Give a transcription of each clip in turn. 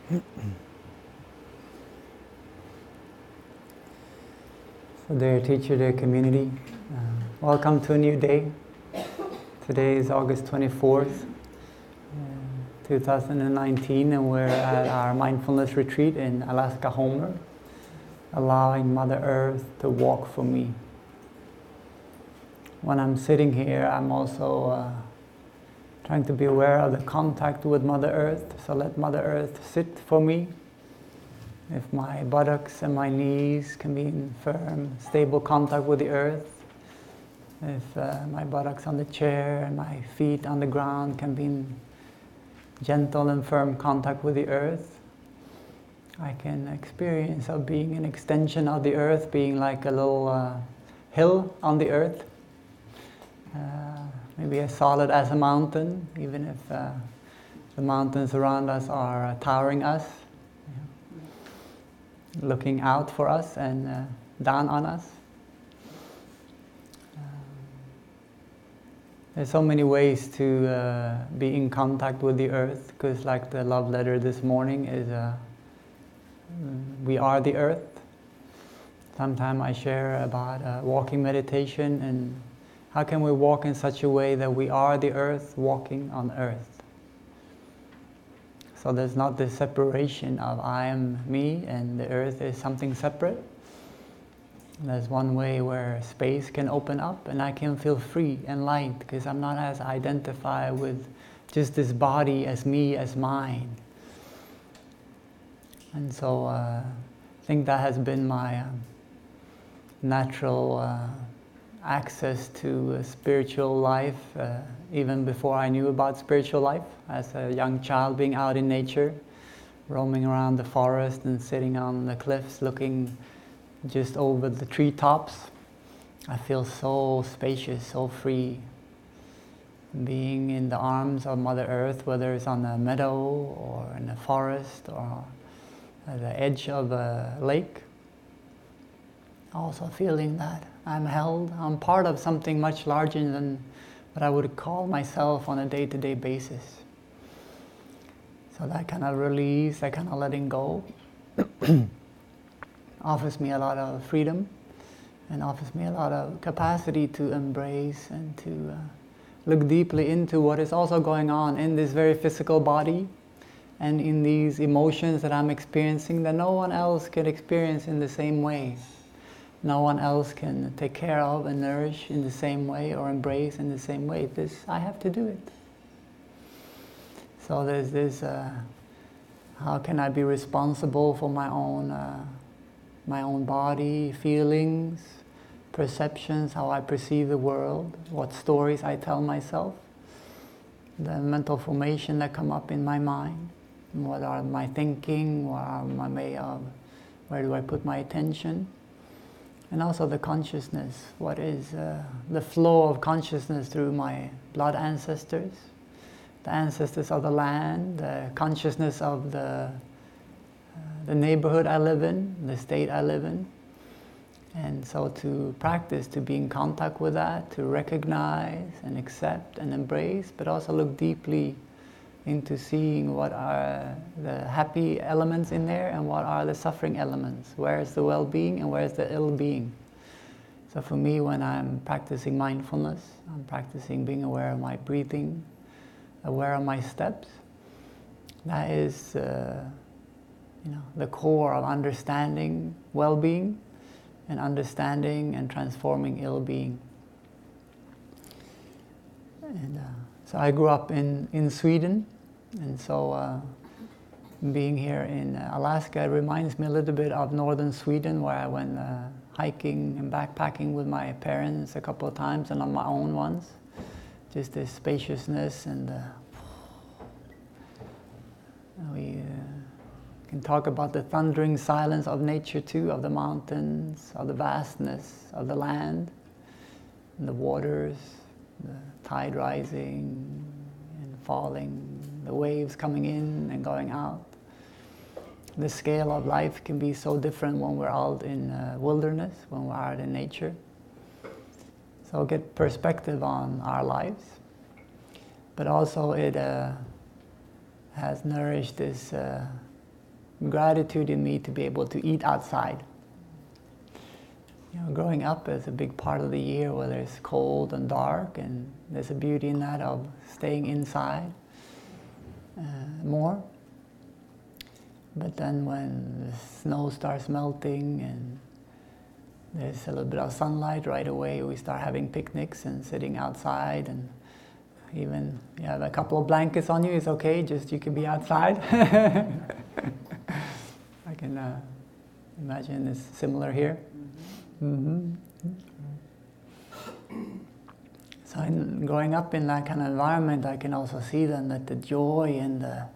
So dear teacher, dear community, welcome to a new day. Today is August 24th, 2019, and we're at our mindfulness retreat in Alaska Homer, allowing Mother Earth to walk for me. When I'm sitting here, I'm also trying to be aware of the contact with Mother Earth, so let Mother Earth sit for me. If my buttocks and my knees can be in firm, stable contact with the earth, if my buttocks on the chair and my feet on the ground can be in gentle and firm contact with the earth, I can experience of being an extension of the earth, being like a little hill on the earth, maybe as solid as a mountain, even if the mountains around us are towering us, looking out for us and down on us. There's so many ways to be in contact with the earth, because like the love letter this morning is, we are the earth. Sometimes I share about walking meditation and how can we walk in such a way that we are the earth walking on earth. So there's not this separation of I am me and the earth is something separate. There's one way where space can open up and I can feel free and light because I'm not as identified with just this body as me, as mine. And so I think that has been my natural access to spiritual life, even before I knew about spiritual life. As a young child, being out in nature, roaming around the forest and sitting on the cliffs, looking just over the treetops, I feel so spacious, so free. Being in the arms of Mother Earth, whether it's on a meadow or in a forest or at the edge of a lake, also feeling that I'm held, I'm part of something much larger than what I would call myself on a day-to-day basis. So that kind of release, that kind of letting go offers me a lot of freedom and offers me a lot of capacity to embrace and to look deeply into what is also going on in this very physical body and in these emotions that I'm experiencing that no one else can experience in the same way. No one else can take care of and nourish in the same way or embrace in the same way. I have to do it. So there's this, how can I be responsible for my own body, feelings, perceptions, how I perceive the world, what stories I tell myself, the mental formation that come up in my mind, what are my thinking, where do I put my attention? And also the consciousness, what is the flow of consciousness through my blood ancestors, the ancestors of the land, the consciousness of the neighborhood I live in, the state I live in. And so to practice, to be in contact with that, to recognize and accept and embrace, but also look deeply into seeing what are the happy elements in there and what are the suffering elements. Where is the well-being and where is the ill-being? So for me, when I'm practicing mindfulness, I'm practicing being aware of my breathing, aware of my steps. That is the core of understanding well-being and understanding and transforming ill-being. And so I grew up in Sweden, and so being here in Alaska reminds me a little bit of northern Sweden, where I went hiking and backpacking with my parents a couple of times and on my own once. Just this spaciousness, and we can talk about the thundering silence of nature too, of the mountains, of the vastness of the land, and the waters, the tide rising and falling, the waves coming in and going out. The scale of life can be so different when we're out in wilderness, when we're out in nature. So get perspective on our lives. But also it has nourished this gratitude in me to be able to eat outside. Growing up is a big part of the year where it's cold and dark, and there's a beauty in that of staying inside more. But then when the snow starts melting and there's a little bit of sunlight right away, we start having picnics and sitting outside, and even you have a couple of blankets on you, it's okay, just you can be outside. I can imagine it's similar here. Mm-hmm. So growing up in that kind of environment, I can also see then that the joy and the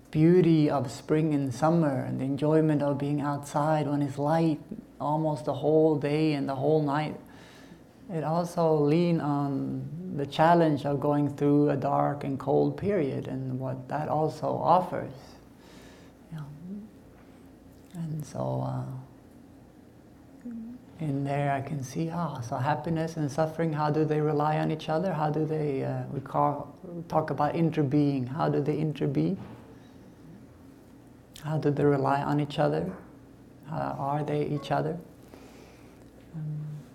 beauty of spring and summer and the enjoyment of being outside when it's light almost the whole day and the whole night, it also lean on the challenge of going through a dark and cold period and what that also offers. And so in there I can see, so happiness and suffering, how do they rely on each other? How do they, we talk about interbeing, how do they interbe? How do they rely on each other? How are they each other?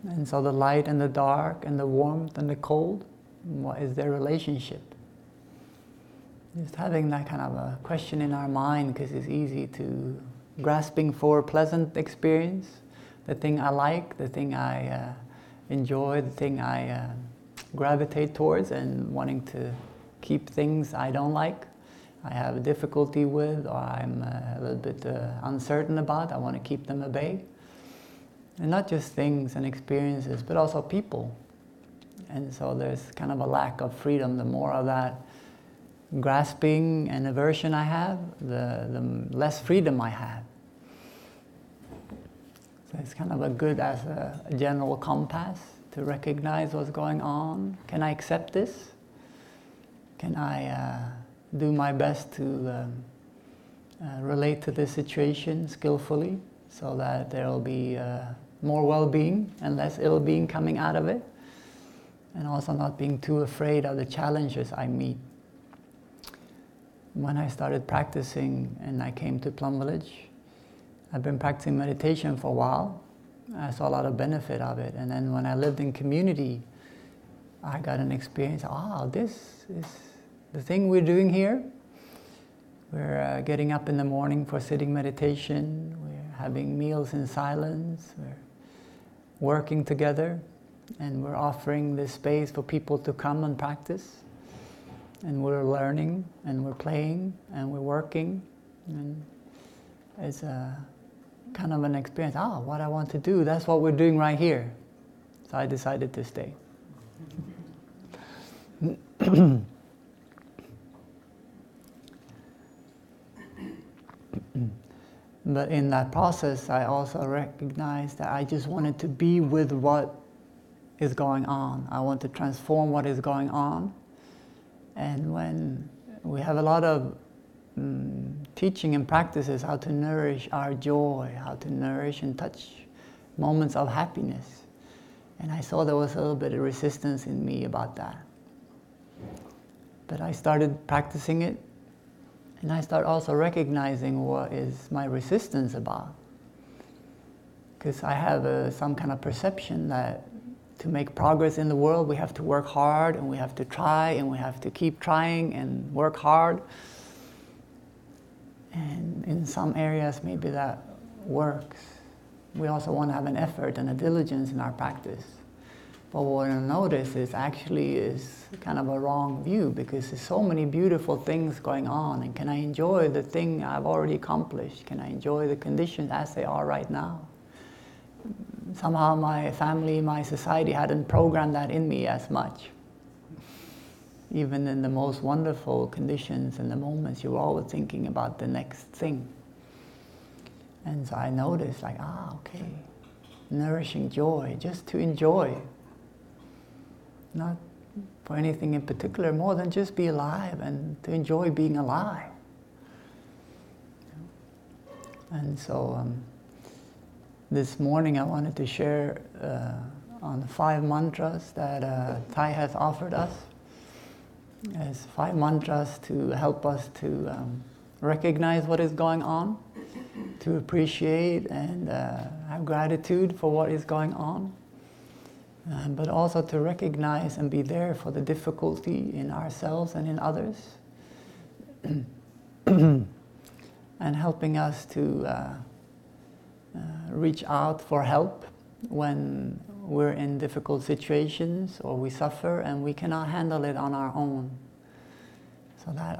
And so the light and the dark and the warmth and the cold, what is their relationship? Just having that kind of a question in our mind, because it's easy to grasping for pleasant experience, the thing I like, the thing I enjoy, the thing I gravitate towards, and wanting to keep things I don't like, I have difficulty with, or I'm a little bit uncertain about. I want to keep them at bay. And not just things and experiences, but also people. And so there's kind of a lack of freedom. The more of that grasping and aversion I have, the less freedom I have. So it's kind of a good as a general compass to recognize what's going on. Can I accept this? Can I do my best to relate to this situation skillfully so that there will be more well-being and less ill-being coming out of it? And also not being too afraid of the challenges I meet. When I started practicing and I came to Plum Village, I've been practicing meditation for a while. I saw a lot of benefit of it. And then when I lived in community, I got an experience, this is the thing we're doing here. We're getting up in the morning for sitting meditation. We're having meals in silence. We're working together. And we're offering this space for people to come and practice. And we're learning, and we're playing, and we're working. And it's a kind of an experience. What I want to do, that's what we're doing right here. So I decided to stay. But in that process, I also recognized that I just wanted to be with what is going on. I want to transform what is going on. And when we have a lot of teaching and practices how to nourish our joy, how to nourish and touch moments of happiness. And I saw there was a little bit of resistance in me about that. But I started practicing it, and I started also recognizing what is my resistance about. Because I have some kind of perception that to make progress in the world, we have to work hard, and we have to try, and we have to keep trying and work hard. And in some areas, maybe that works. We also want to have an effort and a diligence in our practice. But what we'll notice is kind of a wrong view, because there's so many beautiful things going on. And can I enjoy the thing I've already accomplished? Can I enjoy the conditions as they are right now? Somehow my family, my society hadn't programmed that in me as much. Even in the most wonderful conditions and the moments, you're always thinking about the next thing. And so I noticed, okay, nourishing joy, just to enjoy. Not for anything in particular, more than just be alive and to enjoy being alive. And so this morning I wanted to share on the 5 mantras that Thay has offered us. As 5 mantras to help us to recognize what is going on to appreciate and have gratitude for what is going on, but also to recognize and be there for the difficulty in ourselves and in others, and helping us to reach out for help when we're in difficult situations or we suffer and we cannot handle it on our own. So that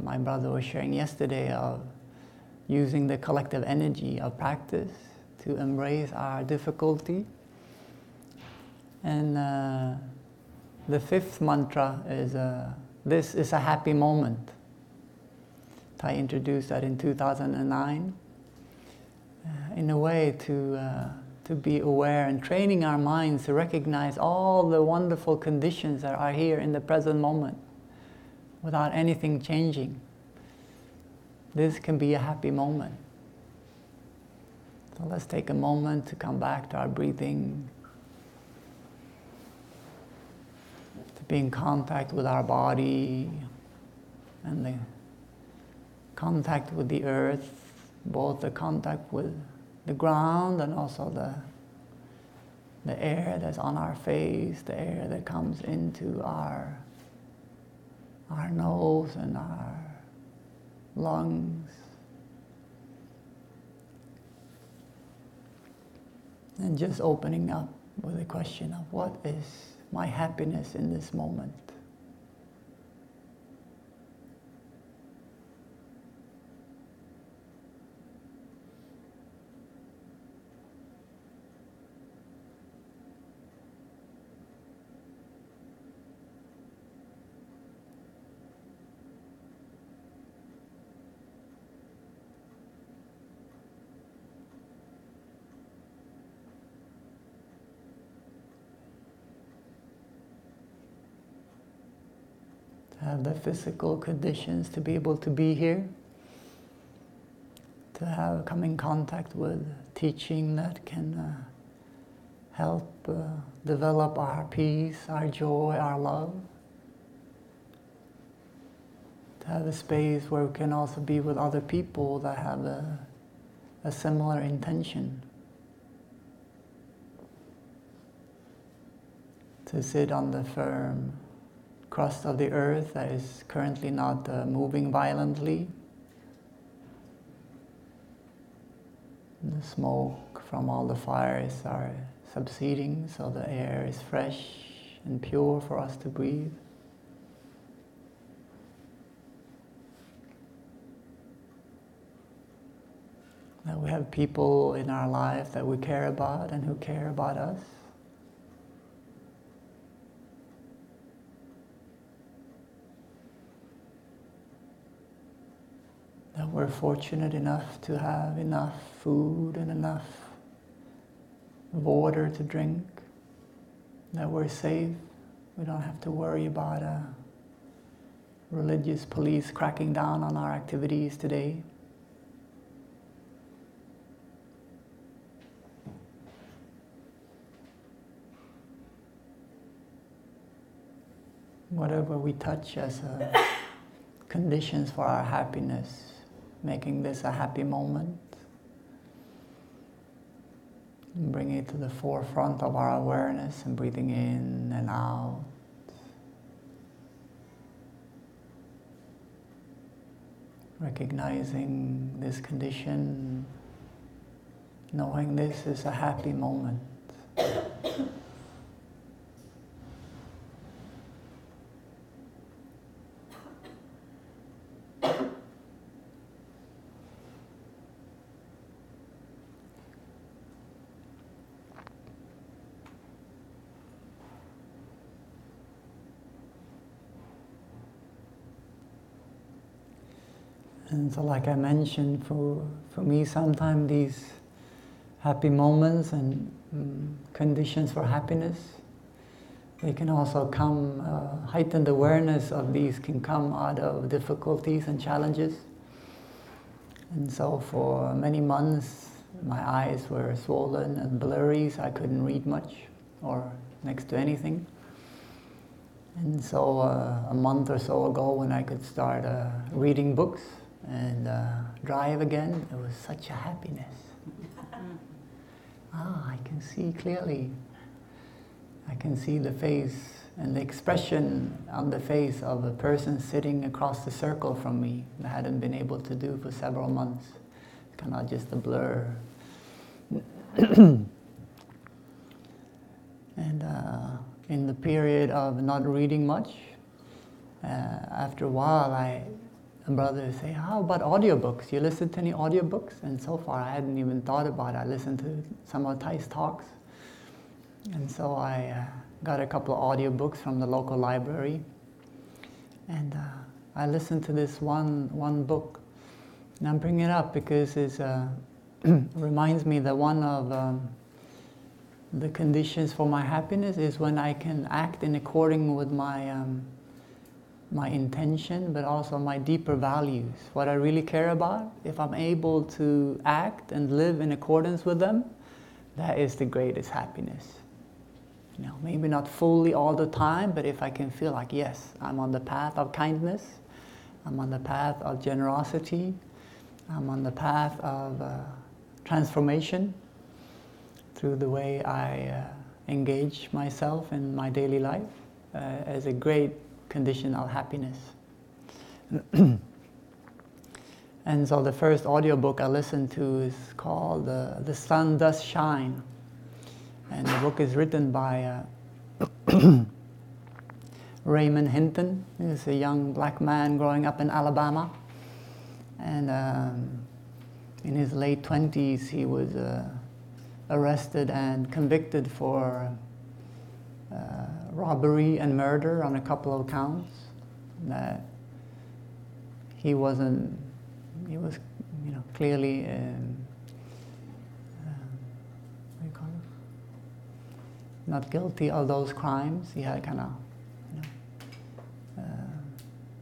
my brother was sharing yesterday of using the collective energy of practice to embrace our difficulty. And the fifth mantra is, this is a happy moment. Thay introduced that in 2009. In a way to be aware and training our minds to recognize all the wonderful conditions that are here in the present moment without anything changing. This can be a happy moment. So let's take a moment to come back to our breathing, to be in contact with our body and the contact with the earth, both the contact with the ground and also the air that's on our face, the air that comes into our nose and our lungs. And just opening up with the question of what is my happiness in this moment? Have the physical conditions to be able to be here, to come in contact with teaching that can help develop our peace, our joy, our love. To have a space where we can also be with other people that have a similar intention. To sit on the firm crust of the earth that is currently not moving violently. The smoke from all the fires are subsiding, so the air is fresh and pure for us to breathe. That we have people in our life that we care about and who care about us. That we're fortunate enough to have enough food and enough water to drink. That we're safe. We don't have to worry about religious police cracking down on our activities today. Whatever we touch as conditions for our happiness, making this a happy moment, and bringing it to the forefront of our awareness and breathing in and out. Recognizing this condition, knowing this is a happy moment. And so like I mentioned, for me sometimes these happy moments and conditions for happiness, they can also come, heightened awareness of these can come out of difficulties and challenges. And so for many months my eyes were swollen and blurry, so I couldn't read much or next to anything. And so a month or so ago when I could start reading books and drive again. It was such a happiness. I can see clearly. I can see the face and the expression on the face of a person sitting across the circle from me that I hadn't been able to do for several months. Kind of just a blur. And in the period of not reading much, after a while, a brother would say, how about audiobooks? You listen to any audiobooks? And so far, I hadn't even thought about it. I listened to some of Thay's talks. And so I got a couple of audiobooks from the local library. And I listened to this one book. And I'm bringing it up because it reminds me that one of the conditions for my happiness is when I can act in according with my intention, but also my deeper values, what I really care about. If I'm able to act and live in accordance with them, that is the greatest happiness. You know, maybe not fully all the time, but if I can feel like, yes, I'm on the path of kindness, I'm on the path of generosity, I'm on the path of transformation through the way I engage myself in my daily life, as a great condition of happiness. And so the first audiobook I listened to is called The Sun Does Shine. And the book is written by Raymond Hinton. He's a young black man growing up in Alabama. And in his late 20s, he was arrested and convicted for robbery and murder on a couple of counts. That he was clearly what do you call it? Not guilty of those crimes. He had kind of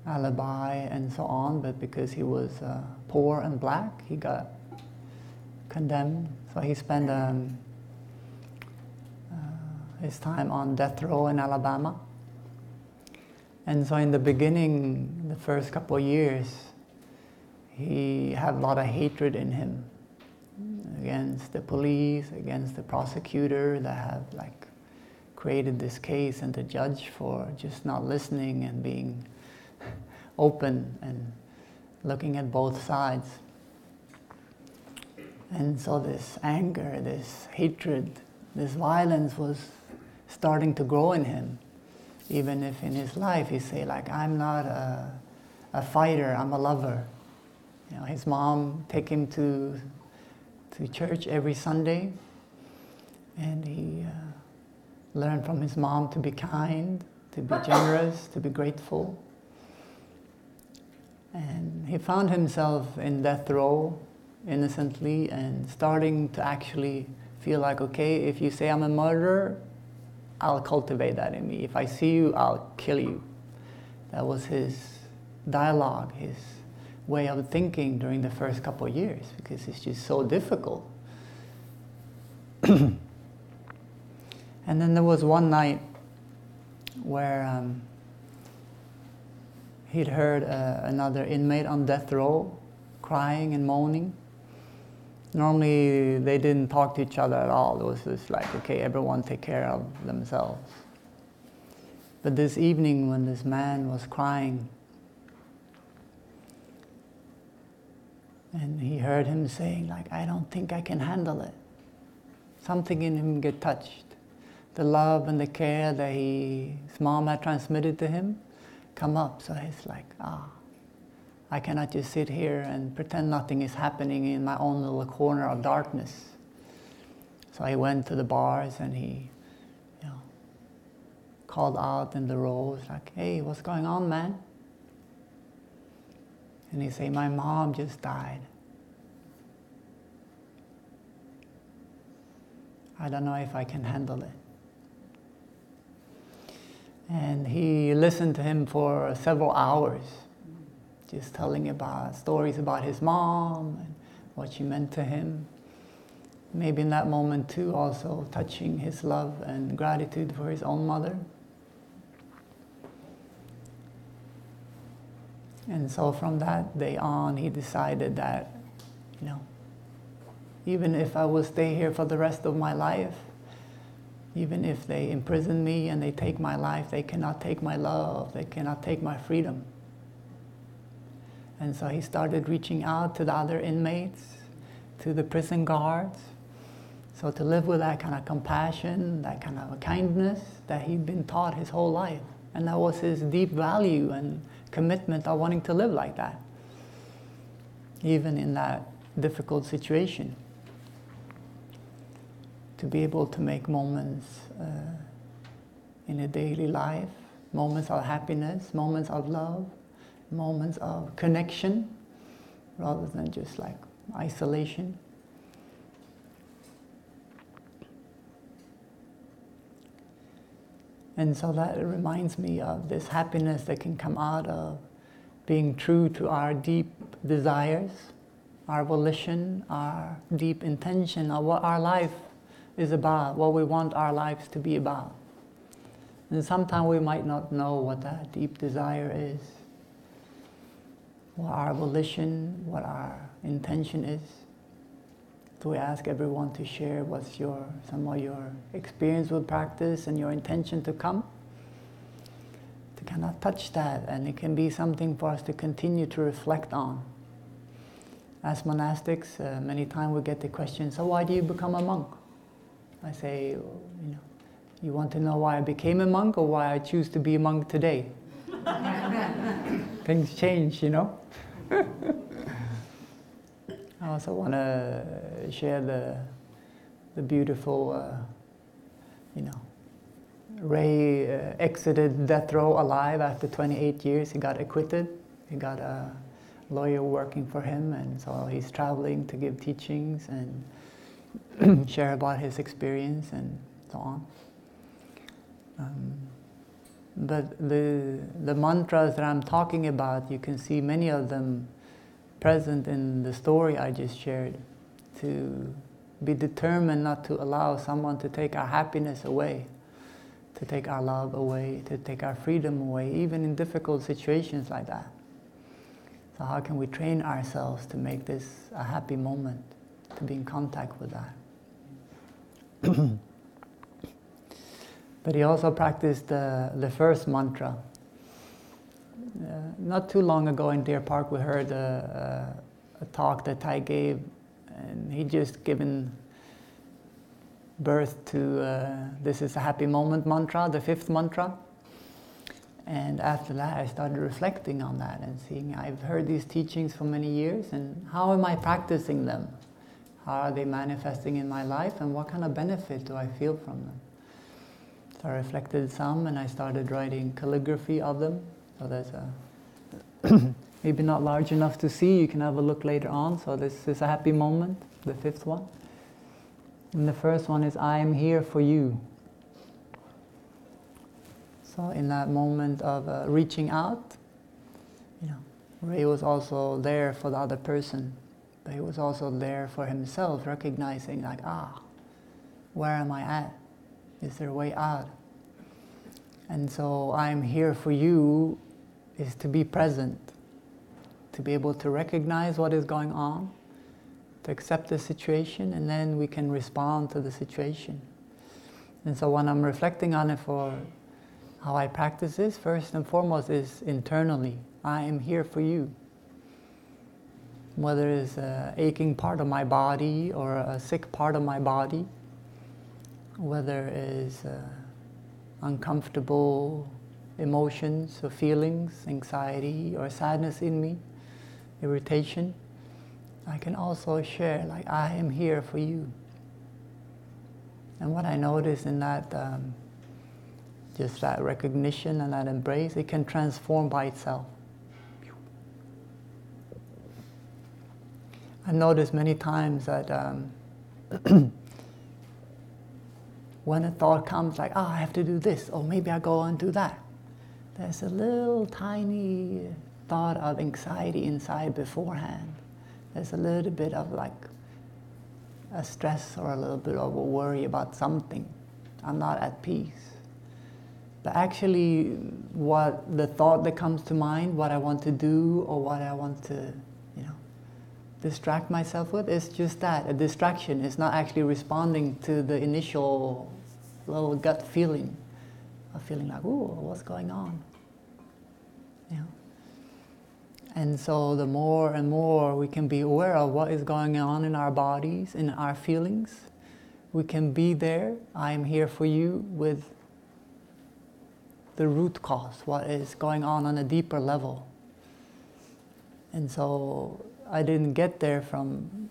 alibi and so on, but because he was poor and black, he got condemned. So he spent his time on death row in Alabama. And so in the beginning, the first couple of years, he had a lot of hatred in him against the police, against the prosecutor that have created this case, and the judge for just not listening and being open and looking at both sides. And so this anger, this hatred, this violence was starting to grow in him. Even if in his life he say I'm not a fighter, I'm a lover. You know, his mom take him to church every Sunday, and he learned from his mom to be kind, to be generous, to be grateful. And he found himself in death row innocently and starting to actually feel like, okay, if you say I'm a murderer, I'll cultivate that in me. If I see you, I'll kill you. That was his dialogue, his way of thinking during the first couple of years, because it's just so difficult. And then there was one night where he'd heard another inmate on death row crying and moaning. Normally they didn't talk to each other at all. It was just okay, everyone take care of themselves. But this evening when this man was crying, and he heard him saying I don't think I can handle it. Something in him get touched. The love and the care that his mom had transmitted to him come up. So he's I cannot just sit here and pretend nothing is happening in my own little corner of darkness. So he went to the bars and he called out in the rows hey, what's going on, man? And he say, my mom just died. I don't know if I can handle it. And he listened to him for several hours, just telling about stories about his mom and what she meant to him. Maybe in that moment too, also touching his love and gratitude for his own mother. And so from that day on, he decided that, you know, even if I will stay here for the rest of my life, even if they imprison me and they take my life, they cannot take my love, they cannot take my freedom. And so he started reaching out to the other inmates, to the prison guards. So to live with that kind of compassion, that kind of kindness that he'd been taught his whole life. And that was his deep value and commitment of wanting to live like that, even in that difficult situation. To be able to make moments in a daily life, moments of happiness, moments of love, moments of connection, rather than just like isolation. And so that reminds me of this happiness that can come out of being true to our deep desires, our volition, our deep intention of what our life is about, what we want our lives to be about. And sometimes we might not know what that deep desire is, what our volition, what our intention is. So we ask everyone to share what's some of your experience with practice and your intention to come, to kind of touch that, and it can be something for us to continue to reflect on. As monastics, many times we get the question, so why do you become a monk? I say, you know, you want to know why I became a monk or why I choose to be a monk today? Things change, you know. I also want to share the beautiful, you know, Ray exited death row alive after 28 years. He got acquitted. He got a lawyer working for him, and so he's traveling to give teachings and share about his experience and so on. But the mantras that I'm talking about, you can see many of them present in the story I just shared. To be determined not to allow someone to take our happiness away, to take our love away, to take our freedom away, even in difficult situations like that. So how can we train ourselves to make this a happy moment, to be in contact with that? But he also practiced the first mantra. Not too long ago in Deer Park, we heard a talk that Thay gave, and he just given birth to this is a happy moment mantra, the fifth mantra. And after that, I started reflecting on that and seeing, I've heard these teachings for many years, and how am I practicing them? How are they manifesting in my life, and what kind of benefit do I feel from them? So I reflected some, and I started writing calligraphy of them. So there's a, maybe not large enough to see, you can have a look later on. So this is a happy moment, the fifth one. And the first one is, I am here for you. So in that moment of reaching out, you know, Ray was also there for the other person, but he was also there for himself, recognizing like, where am I at? Is there a way out? And so I'm here for you is to be present, to be able to recognize what is going on, to accept the situation, and then we can respond to the situation. And so when I'm reflecting on it for how I practice this, first and foremost is internally. I am here for you. Whether it's an aching part of my body or a sick part of my body, whether it's uncomfortable emotions or feelings, anxiety or sadness in me, irritation, I can also share, like, I am here for you. And what I notice in that, just that recognition and that embrace, it can transform by itself. I noticed many times that when a thought comes like, I have to do this, or maybe I go and do that, there's a little tiny thought of anxiety inside beforehand. There's a little bit of like a stress or a little bit of a worry about something. I'm not at peace. But actually, what the thought that comes to mind, what I want to do, or what I want to, distract myself with, is just that, a distraction. It's not actually responding to the initial little gut feeling of feeling like, ooh, what's going on? And so the more and more we can be aware of what is going on in our bodies, in our feelings, we can be there, I am here for you, with the root cause, what is going on a deeper level. And so I didn't get there from,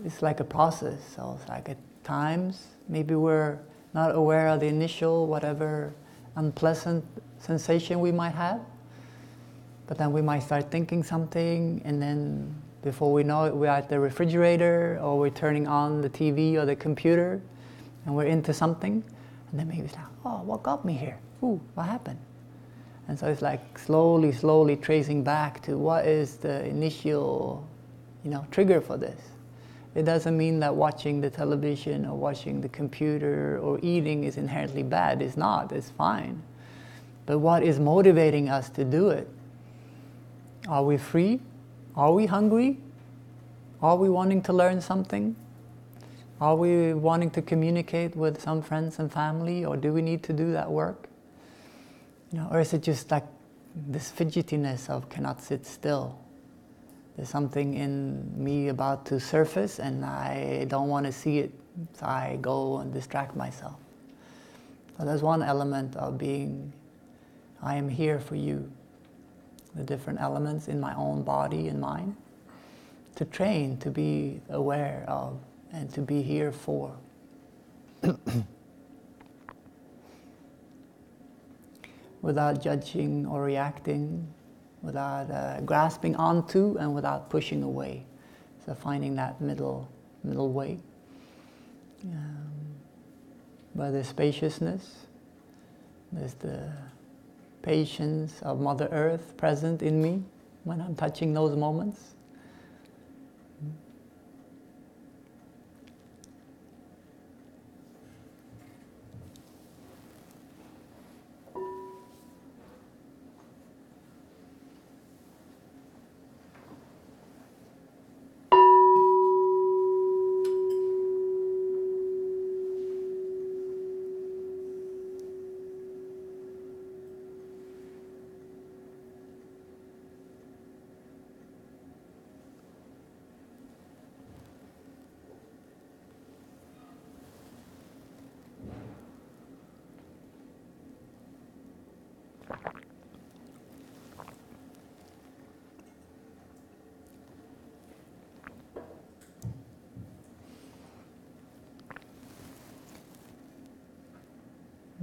it's like a process. So it's like at times, maybe we're not aware of the initial, whatever unpleasant sensation we might have. But then we might start thinking something, and then before we know it, we're at the refrigerator, or we're turning on the TV or the computer, and we're into something. And then maybe it's like, oh, what got me here? Ooh, what happened? And so it's like slowly tracing back to what is the initial, trigger for this. It doesn't mean that watching the television or watching the computer or eating is inherently bad. It's not, it's fine. But what is motivating us to do it? Are we free? Are we hungry? Are we wanting to learn something? Are we wanting to communicate with some friends and family, or do we need to do that work? Or is it just like this fidgetiness of cannot sit still? There's something in me about to surface and I don't want to see it, so I go and distract myself. So there's one element of being, I am here for you. The different elements in my own body and mind, to train, to be aware of, and to be here for. Without judging or reacting, without grasping onto, and without pushing away. So finding that middle way. By the spaciousness, there's the patience of Mother Earth present in me when I'm touching those moments.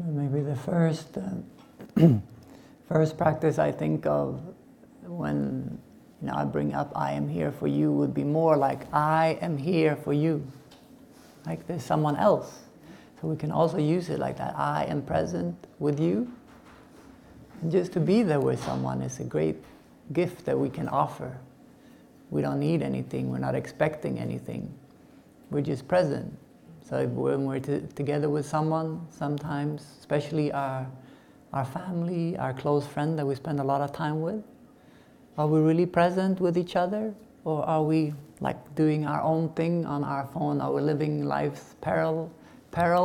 Maybe the first practice I think of when I bring up I am here for you would be more like I am here for you. Like there's someone else. So we can also use it like that. I am present with you. And just to be there with someone is a great gift that we can offer. We don't need anything. We're not expecting anything. We're just present. So when we're together with someone, sometimes, especially our family, our close friend that we spend a lot of time with, are we really present with each other? Or are we like doing our own thing on our phone? Are we living lives parallel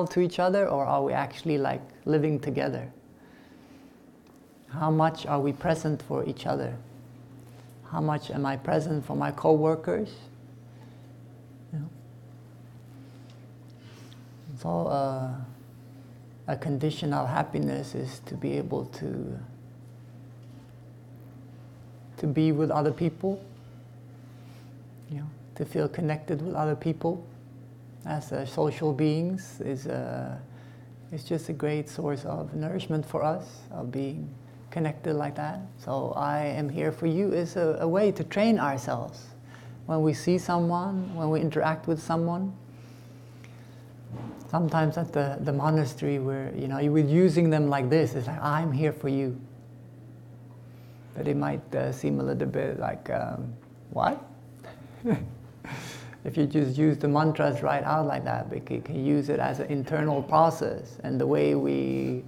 to each other? Or are we actually like living together? How much are we present for each other? How much am I present for my co-workers? So a condition of happiness is to be able to be with other people, to feel connected with other people as social beings is just a great source of nourishment for us, of being connected like that. So I am here for you is a way to train ourselves. When we see someone, when we interact with someone, sometimes at the monastery where, we're using them like this, it's like, I'm here for you. But it might seem a little bit like, what? if you just use the mantras right out like that, we can use it as an internal process. And the way we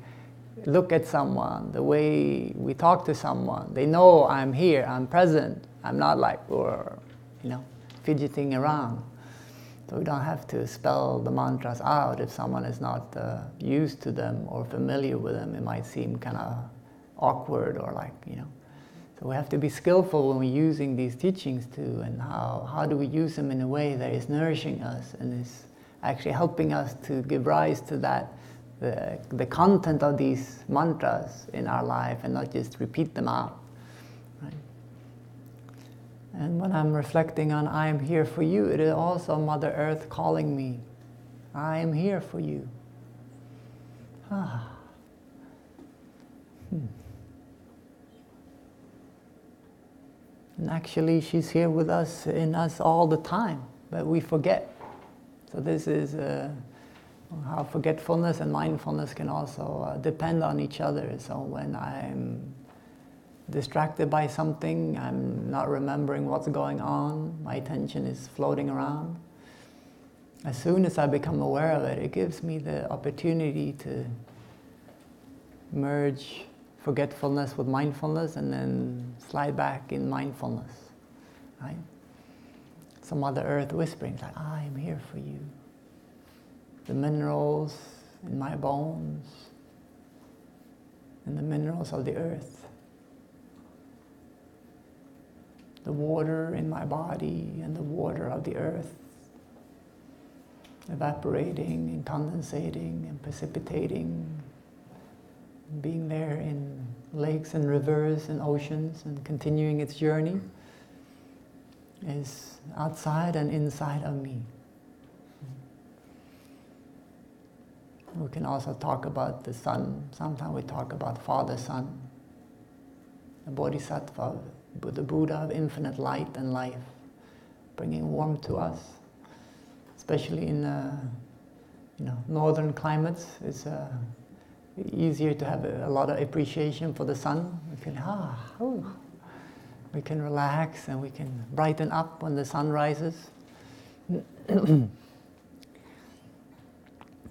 look at someone, the way we talk to someone, they know I'm here, I'm present. I'm not like, or, fidgeting around. So we don't have to spell the mantras out if someone is not used to them or familiar with them. It might seem kind of awkward or like, So we have to be skillful when we're using these teachings too, and how do we use them in a way that is nourishing us and is actually helping us to give rise to that, the content of these mantras in our life, and not just repeat them out. Right? And when I'm reflecting on I am here for you, it is also Mother Earth calling me. I am here for you. And actually she's here with us, in us all the time, but we forget. So this is how forgetfulness and mindfulness can also depend on each other. So when I'm distracted by something, I'm not remembering what's going on, my attention is floating around. As soon as I become aware of it, it gives me the opportunity to merge forgetfulness with mindfulness and then slide back in mindfulness, right? So Mother Earth whispering, like, I am here for you. The minerals in my bones and the minerals of the earth. The water in my body and the water of the earth, evaporating and condensating and precipitating, being there in lakes and rivers and oceans and continuing its journey, is outside and inside of me. We can also talk about the sun. Sometimes we talk about Father Sun, the Bodhisattva, the Buddha of infinite light and life, bringing warmth to us, especially in northern climates. It's easier to have a lot of appreciation for the sun. We feel, we can relax and we can brighten up when the sun rises.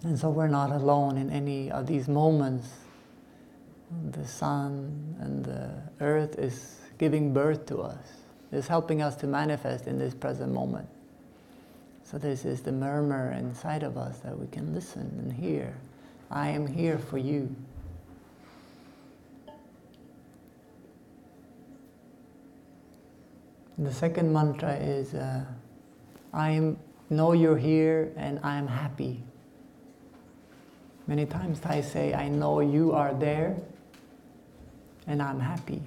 And so we're not alone in any of these moments. The sun and the earth is giving birth to us. It's helping us to manifest in this present moment. So this is the murmur inside of us that we can listen and hear. I am here for you. The second mantra is, I know you're here and I am happy. Many times Thay say, I know you are there and I'm happy.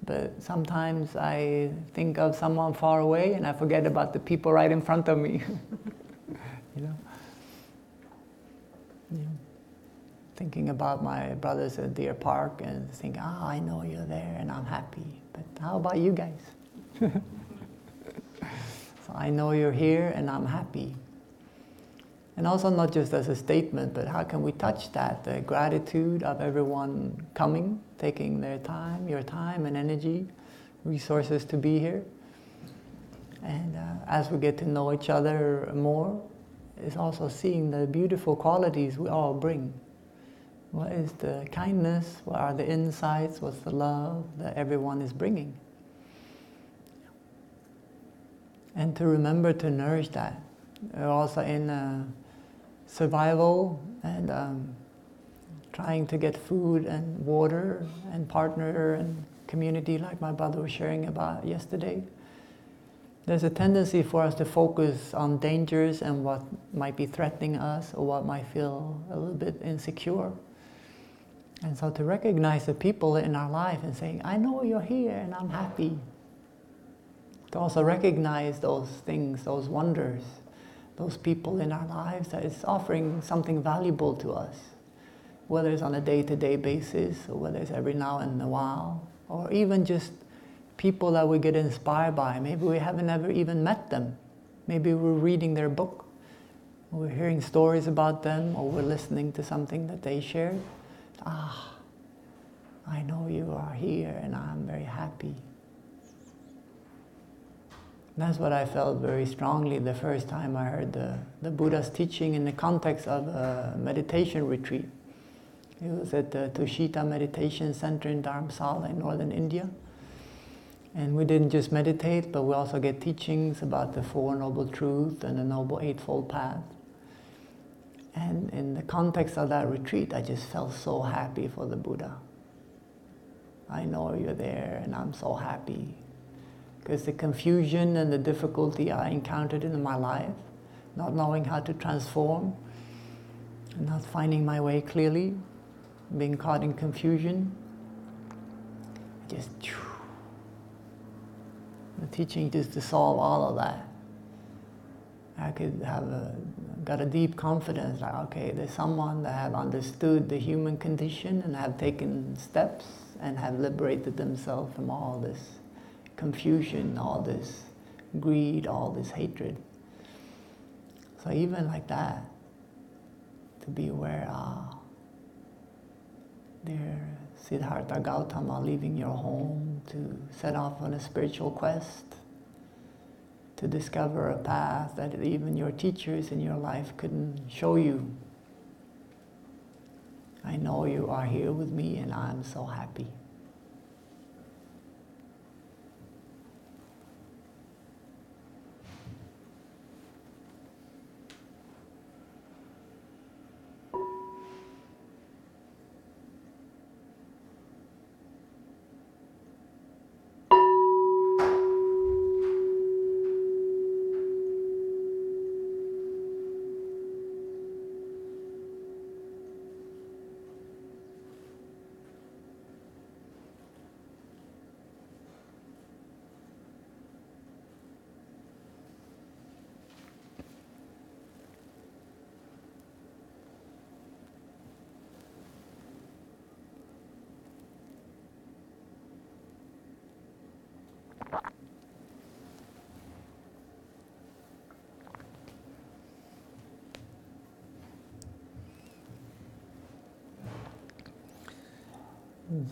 But sometimes I think of someone far away and I forget about the people right in front of me. Thinking about my brothers at Deer Park and think, I know you're there and I'm happy. But how about you guys? So I know you're here and I'm happy. And also not just as a statement, but how can we touch that? The gratitude of everyone coming, taking their time, your time and energy, resources to be here. And as we get to know each other more, is also seeing the beautiful qualities we all bring. What is the kindness? What are the insights? What's the love that everyone is bringing? And to remember to nourish that. We're also in survival and trying to get food and water and partner and community like my brother was sharing about yesterday. There's a tendency for us to focus on dangers and what might be threatening us or what might feel a little bit insecure. And so to recognize the people in our life and saying, I know you're here and I'm happy. To also recognize those things, those wonders, those people in our lives that is offering something valuable to us. Whether it's on a day-to-day basis or whether it's every now and a while, or even just people that we get inspired by. Maybe we haven't ever even met them. Maybe we're reading their book, or we're hearing stories about them, or we're listening to something that they shared. I know you are here and I'm very happy. That's what I felt very strongly the first time I heard the Buddha's teaching in the context of a meditation retreat. It was at the Tushita Meditation Center in Dharamsala in northern India. And we didn't just meditate, but we also get teachings about the Four Noble Truths and the Noble Eightfold Path. And in the context of that retreat, I just felt so happy for the Buddha. I know you're there, and I'm so happy. Because the confusion and the difficulty I encountered in my life, not knowing how to transform, not finding my way clearly, being caught in confusion, just the teaching just dissolved all of that. I could got a deep confidence, like, okay, there's someone that have understood the human condition and have taken steps and have liberated themselves from all this confusion, all this greed, all this hatred. So even like that, to be aware, dear Siddhartha Gautama, leaving your home to set off on a spiritual quest, to discover a path that even your teachers in your life couldn't show you. I know you are here with me and I'm so happy.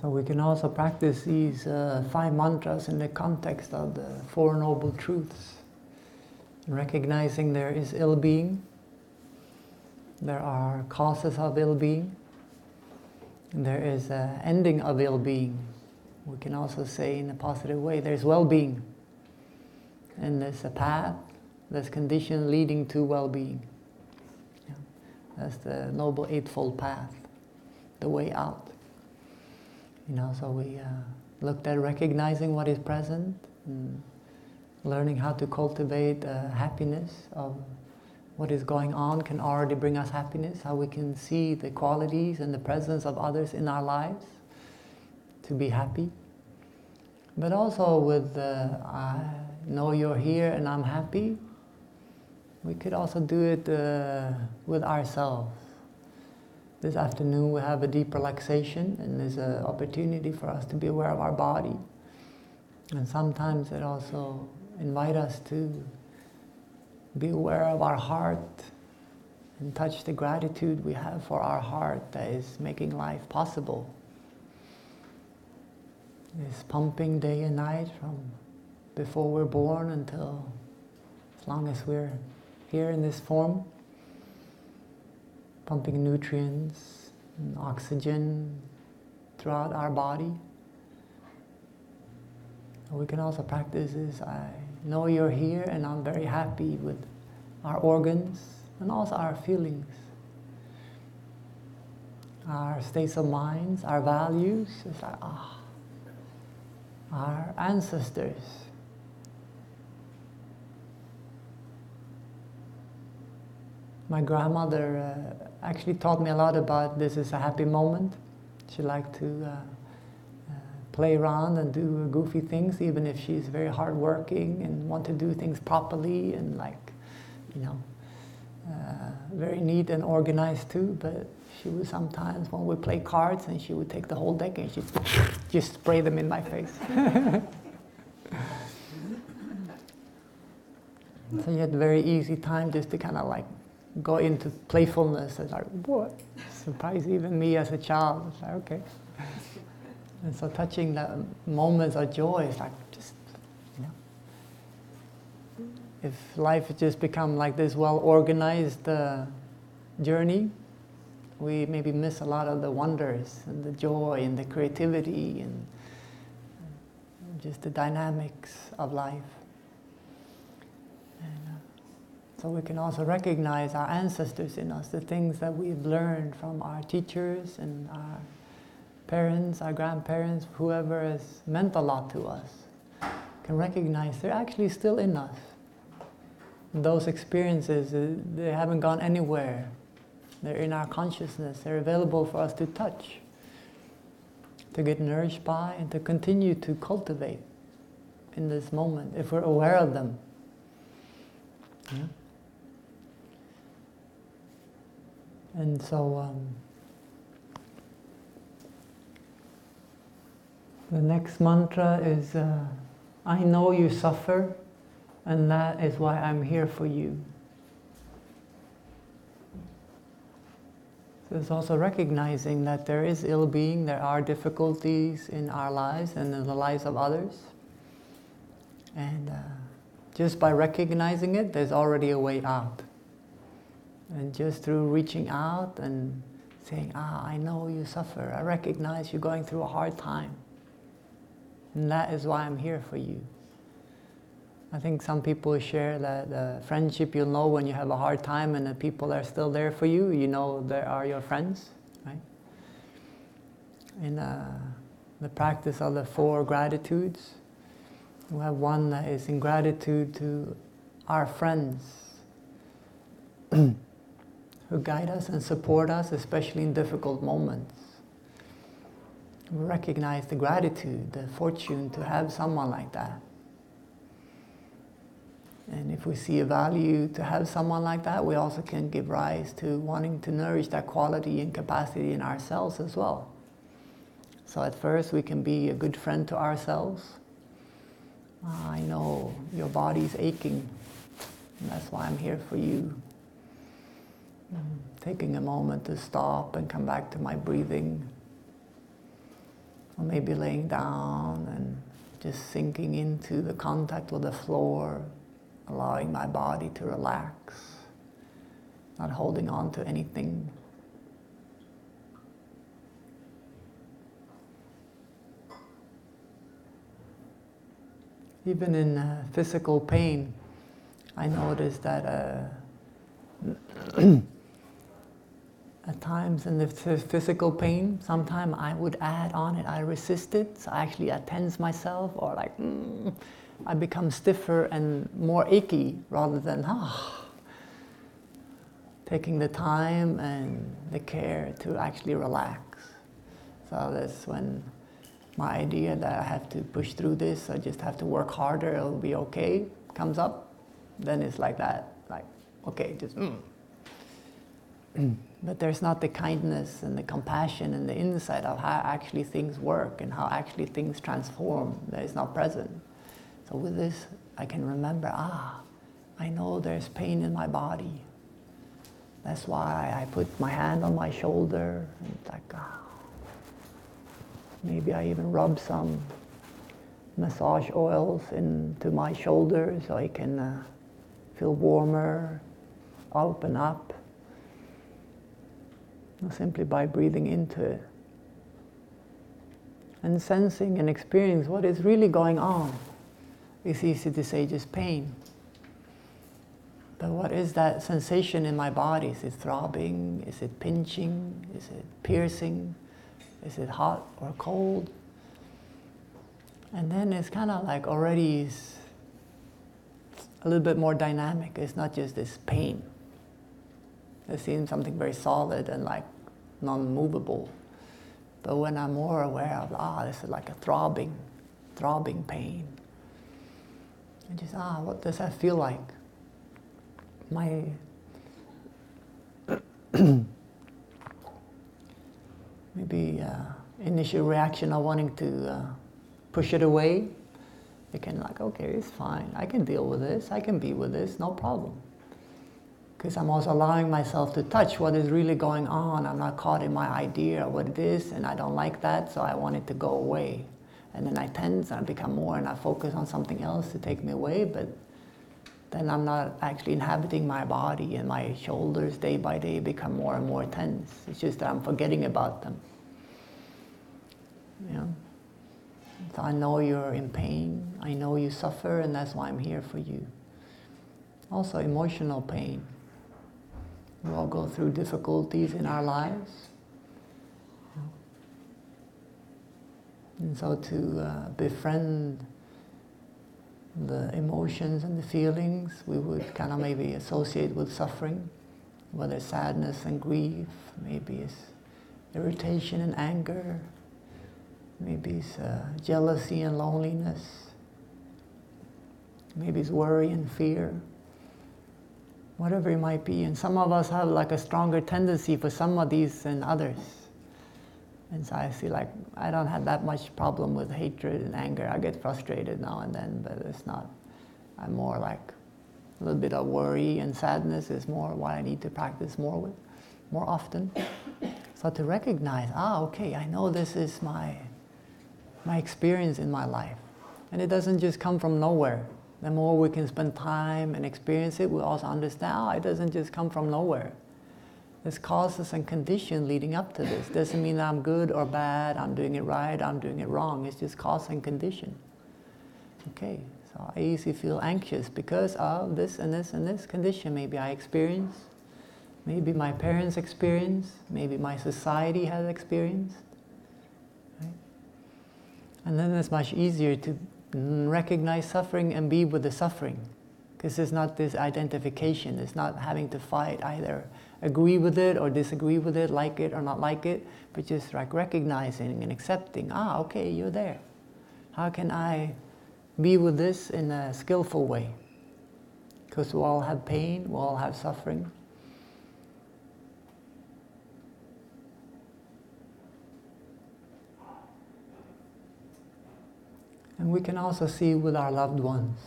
So we can also practice these 5 mantras in the context of the Four Noble Truths, recognizing there is ill-being, there are causes of ill-being, and there is an ending of ill-being. We can also say in a positive way, there's well-being, and there's a path, there's condition leading to well-being. Yeah. That's the Noble Eightfold Path, the way out. So we looked at recognizing what is present, and learning how to cultivate happiness of what is going on can already bring us happiness, how we can see the qualities and the presence of others in our lives to be happy. But also with I know you're here and I'm happy, we could also do it with ourselves. This afternoon we have a deep relaxation, and there's an opportunity for us to be aware of our body. And sometimes it also invites us to be aware of our heart and touch the gratitude we have for our heart that is making life possible. It's pumping day and night from before we're born until as long as we're here in this form. Pumping nutrients and oxygen throughout our body. We can also practice this, I know you're here and I'm very happy with our organs and also our feelings. Our states of minds, our values, it's like, our ancestors. My grandmother actually taught me a lot about this is a happy moment. She liked to play around and do goofy things, even if she's very hardworking and want to do things properly and very neat and organized too. But she would sometimes, when we play cards, and she would take the whole deck and she'd just spray them in my face. So you had a very easy time just to kind of go into playfulness. It's like, what? Surprised even me as a child. It's like, okay. And so touching the moments of joy is like just, if life has just become like this well-organized journey, we maybe miss a lot of the wonders and the joy and the creativity and just the dynamics of life. And so we can also recognize our ancestors in us, the things that we've learned from our teachers and our parents, our grandparents, whoever has meant a lot to us. Can recognize they're actually still in us. And those experiences, they haven't gone anywhere. They're in our consciousness. They're available for us to touch, to get nourished by, and to continue to cultivate in this moment, if we're aware of them. Yeah. And so, the next mantra is, I know you suffer, and that is why I'm here for you. So it's also recognizing that there is ill-being, there are difficulties in our lives and in the lives of others. And just by recognizing it, there's already a way out. And just through reaching out and saying, I know you suffer, I recognize you're going through a hard time. And that is why I'm here for you. I think some people share that friendship you'll know when you have a hard time and the people are still there for you, you know they are your friends, right? In the practice of the 4 gratitudes, we have one that is in gratitude to our friends who guide us and support us, especially in difficult moments. We recognize the gratitude, the fortune to have someone like that. And if we see a value to have someone like that, we also can give rise to wanting to nourish that quality and capacity in ourselves as well. So at first we can be a good friend to ourselves. I know your body's aching, and that's why I'm here for you. Taking a moment to stop and come back to my breathing. Or maybe laying down and just sinking into the contact with the floor, allowing my body to relax, not holding on to anything. Even in physical pain, I noticed that at times in the physical pain, sometimes I would add on it, I resist it, so actually I tense myself, or like, I become stiffer and more achy rather than taking the time and the care to actually relax. So that's when my idea that I have to push through this, I just have to work harder, it'll be okay, comes up, then it's like that, like, okay, just But there's not the kindness and the compassion and the insight of how actually things work and how actually things transform that is not present. So with this, I can remember, I know there's pain in my body. That's why I put my hand on my shoulder, and it's like, maybe I even rub some massage oils into my shoulder so I can feel warmer, open up. Simply by breathing into it. And sensing and experiencing what is really going on. It's easy to say just pain. But what is that sensation in my body? Is it throbbing? Is it pinching? Is it piercing? Is it hot or cold? And then it's kind of like already a little bit more dynamic. It's not just this pain. It seems something very solid and like non-movable. But when I'm more aware of, this is like a throbbing pain. And just, what does that feel like? My maybe initial reaction of wanting to push it away. You can like, okay, it's fine. I can deal with this. I can be with this, no problem. Because I'm also allowing myself to touch what is really going on. I'm not caught in my idea of what it is, and I don't like that, so I want it to go away. And then I tense and I become more, and I focus on something else to take me away, but then I'm not actually inhabiting my body, and my shoulders day by day become more and more tense. It's just that I'm forgetting about them. You know? So I know you're in pain, I know you suffer, and that's why I'm here for you. Also emotional pain. We all go through difficulties in our lives. And so to befriend the emotions and the feelings we would kind of maybe associate with suffering, whether it's sadness and grief, maybe it's irritation and anger, maybe it's jealousy and loneliness, maybe it's worry and fear, whatever it might be. And some of us have like a stronger tendency for some of these than others. And so I see like, I don't have that much problem with hatred and anger. I get frustrated now and then, but it's not, I'm more like a little bit of worry and sadness is more what I need to practice more with, more often. So to recognize, okay, I know this is my experience in my life. And it doesn't just come from nowhere. The more we can spend time and experience it, we also understand, it doesn't just come from nowhere. There's causes and conditions leading up to this. Doesn't mean I'm good or bad, I'm doing it right, I'm doing it wrong. It's just cause and condition. Okay, so I easily feel anxious because of this and this and this condition. Maybe I experience, maybe my parents experience, maybe my society has experienced. Right? And then it's much easier to recognize suffering and be with the suffering. Because it's not this identification, it's not having to fight either. Agree with it or disagree with it, like it or not like it, but just like recognizing and accepting, okay, you're there. How can I be with this in a skillful way? Because we all have pain, we all have suffering. And we can also see with our loved ones,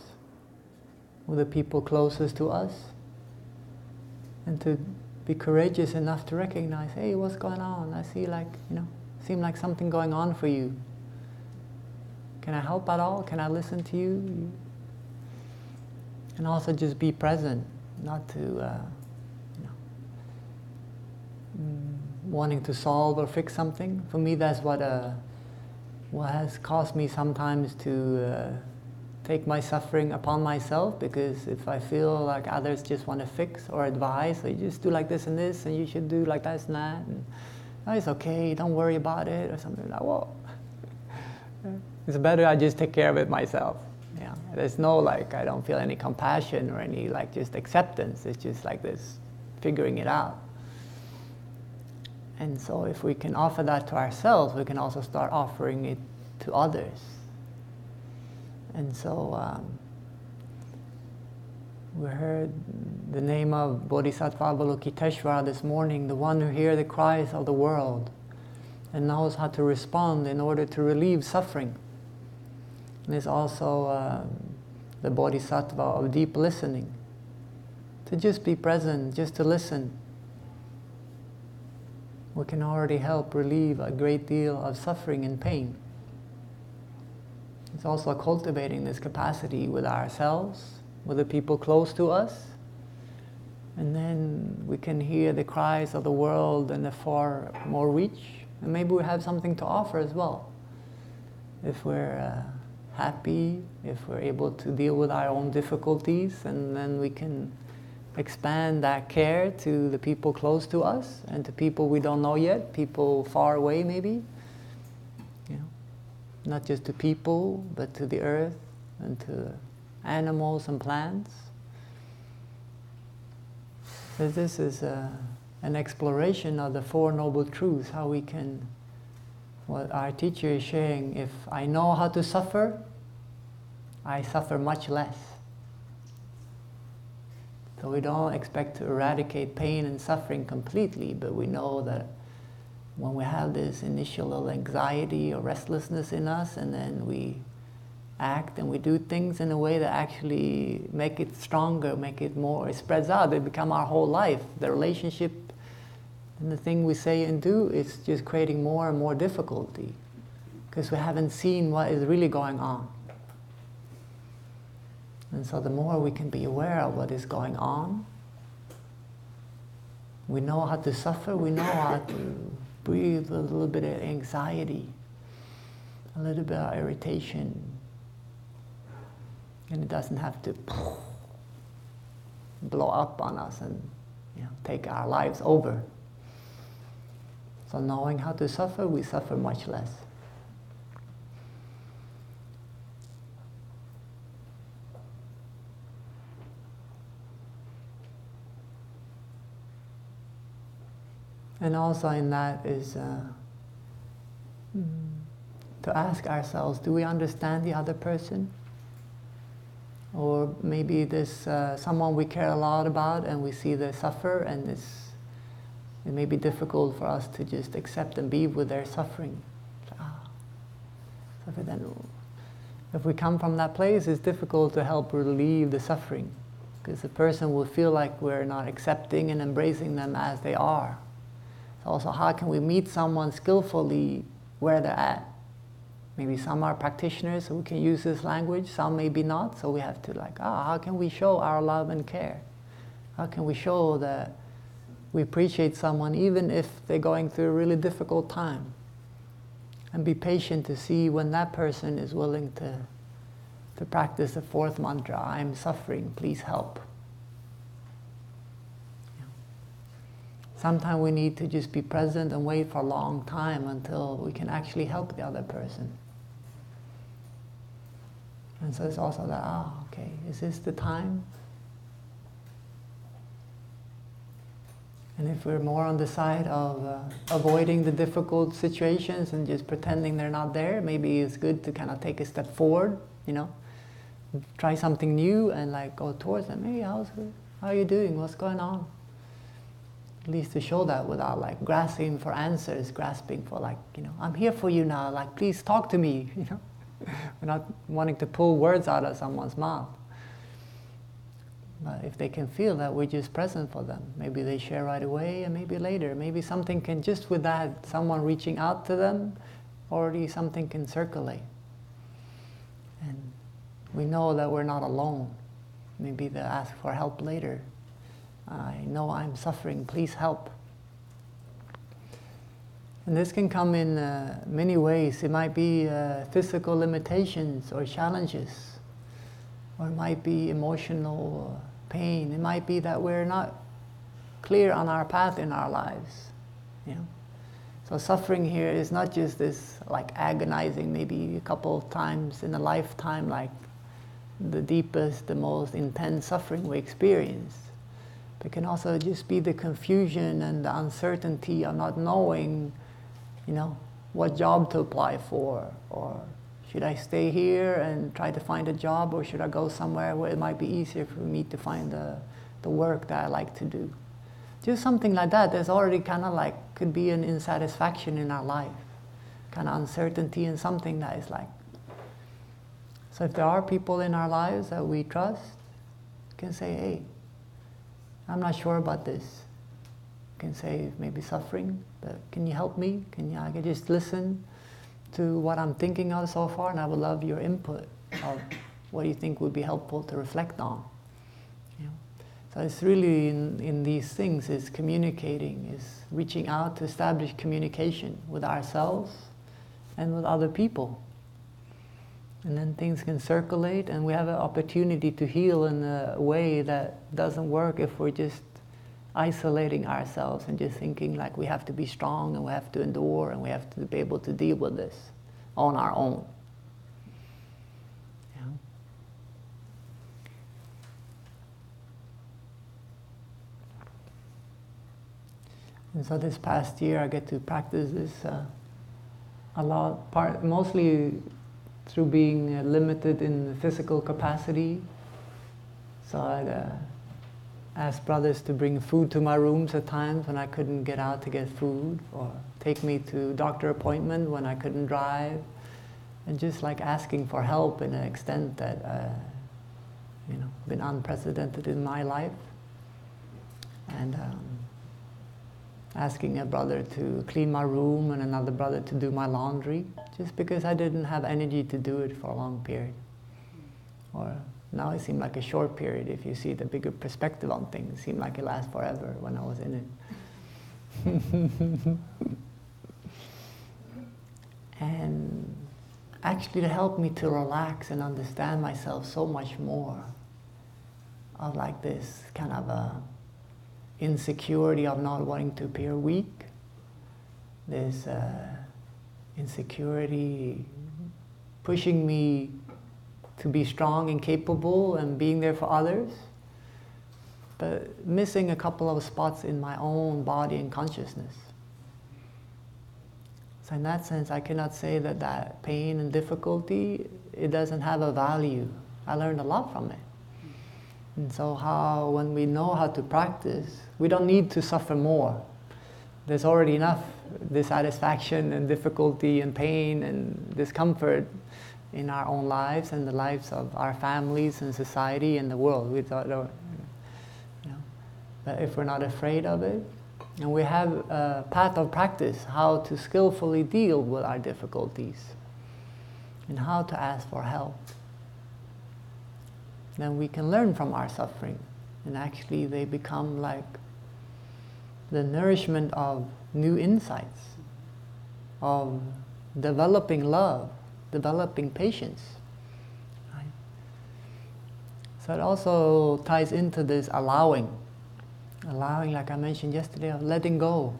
with the people closest to us, and to be courageous enough to recognize, hey, what's going on? I see like, seem like something going on for you. Can I help at all? Can I listen to you? And also just be present, not to, wanting to solve or fix something. For me, that's what has caused me sometimes to take my suffering upon myself, because if I feel like others just want to fix or advise, so you just do like this and this, and you should do like that and that, and it's okay, don't worry about it, or something like, whoa. It's better I just take care of it myself. Yeah, there's no like, I don't feel any compassion or any like just acceptance. It's just like this, figuring it out. And so if we can offer that to ourselves, we can also start offering it to others. And so we heard the name of Bodhisattva Avalokiteshvara this morning, the one who hears the cries of the world and knows how to respond in order to relieve suffering. And is also the Bodhisattva of deep listening, to just be present, just to listen. We can already help relieve a great deal of suffering and pain. It's also cultivating this capacity with ourselves, with the people close to us. And then we can hear the cries of the world and the far more reach. And maybe we have something to offer as well. If we're happy, if we're able to deal with our own difficulties, and then we can expand that care to the people close to us and to people we don't know yet, people far away maybe. Not just to people, but to the earth and to animals and plants. So this is an exploration of the Four Noble Truths, how we can, what our teacher is sharing, if I know how to suffer, I suffer much less. So we don't expect to eradicate pain and suffering completely, but we know that when we have this initial little anxiety or restlessness in us, and then we act and we do things in a way that actually make it stronger, make it more, it spreads out, it becomes our whole life. The relationship and the thing we say and do is just creating more and more difficulty, because we haven't seen what is really going on. And so the more we can be aware of what is going on, we know how to suffer, we know how to breathe a little bit of anxiety, a little bit of irritation. And it doesn't have to blow up on us and take our lives over. So knowing how to suffer, we suffer much less. And also in that is to ask ourselves, do we understand the other person? Or maybe there's someone we care a lot about and we see they suffer, and it may be difficult for us to just accept and be with their suffering. Suffer then. If we come from that place, it's difficult to help relieve the suffering, because the person will feel like we're not accepting and embracing them as they are. So also, how can we meet someone skillfully where they're at? Maybe some are practitioners, so we can use this language, some maybe not, so we have to how can we show our love and care? How can we show that we appreciate someone even if they're going through a really difficult time? And be patient to see when that person is willing to practice the fourth mantra, I'm suffering, please help. Sometimes we need to just be present and wait for a long time until we can actually help the other person. And so it's also that, okay, is this the time? And if we're more on the side of avoiding the difficult situations and just pretending they're not there, maybe it's good to kind of take a step forward, try something new and go towards them. Hey, how are you doing? What's going on? At least to show that without grasping for answers, grasping for I'm here for you now, please talk to me, We're not wanting to pull words out of someone's mouth. But if they can feel that we're just present for them, maybe they share right away and maybe later. Maybe something can, just with that, someone reaching out to them, already something can circulate. And we know that we're not alone. Maybe they'll ask for help later. I know I'm suffering, please help. And this can come in many ways. It might be physical limitations or challenges, or it might be emotional pain. It might be that we're not clear on our path in our lives. So suffering here is not just this agonizing, maybe a couple of times in a lifetime, the deepest, the most intense suffering we experience. But it can also just be the confusion and the uncertainty of not knowing what job to apply for, or should I stay here and try to find a job, or should I go somewhere where it might be easier for me to find the work that I like to do. Just something like that. There's already kind of could be an insatisfaction in our life, kind of uncertainty in something that is So if there are people in our lives that we trust, we can say, hey, I'm not sure about this. Can say maybe suffering, but can you help me? I can just listen to what I'm thinking of so far, and I would love your input of what you think would be helpful to reflect on. So it's really in these things is communicating, is reaching out to establish communication with ourselves and with other people. And then things can circulate, and we have an opportunity to heal in a way that doesn't work if we're just isolating ourselves and just thinking we have to be strong and we have to endure and we have to be able to deal with this on our own. And so this past year I get to practice this a lot, mostly through being limited in physical capacity. So I'd ask brothers to bring food to my rooms at times when I couldn't get out to get food, or take me to doctor appointment when I couldn't drive, and just asking for help in an extent that been unprecedented in my life. And asking a brother to clean my room and another brother to do my laundry, just because I didn't have energy to do it for a long period. Or Now it seemed like a short period. If you see the bigger perspective on things, it seemed like it lasts forever when I was in it. And actually, to help me to relax and understand myself so much more, of like this kind of a insecurity of not wanting to appear weak, this insecurity pushing me to be strong and capable and being there for others, but missing a couple of spots in my own body and consciousness. So in that sense, I cannot say that that pain and difficulty, it doesn't have a value. I learned a lot from it. And so when we know how to practice, we don't need to suffer more. There's already enough dissatisfaction and difficulty and pain and discomfort in our own lives and the lives of our families and society and the world. But if we're not afraid of it, and we have a path of practice, how to skillfully deal with our difficulties and how to ask for help, then we can learn from our suffering. And actually they become like the nourishment of new insights, of developing love, developing patience. Right? So it also ties into this allowing, like I mentioned yesterday, of letting go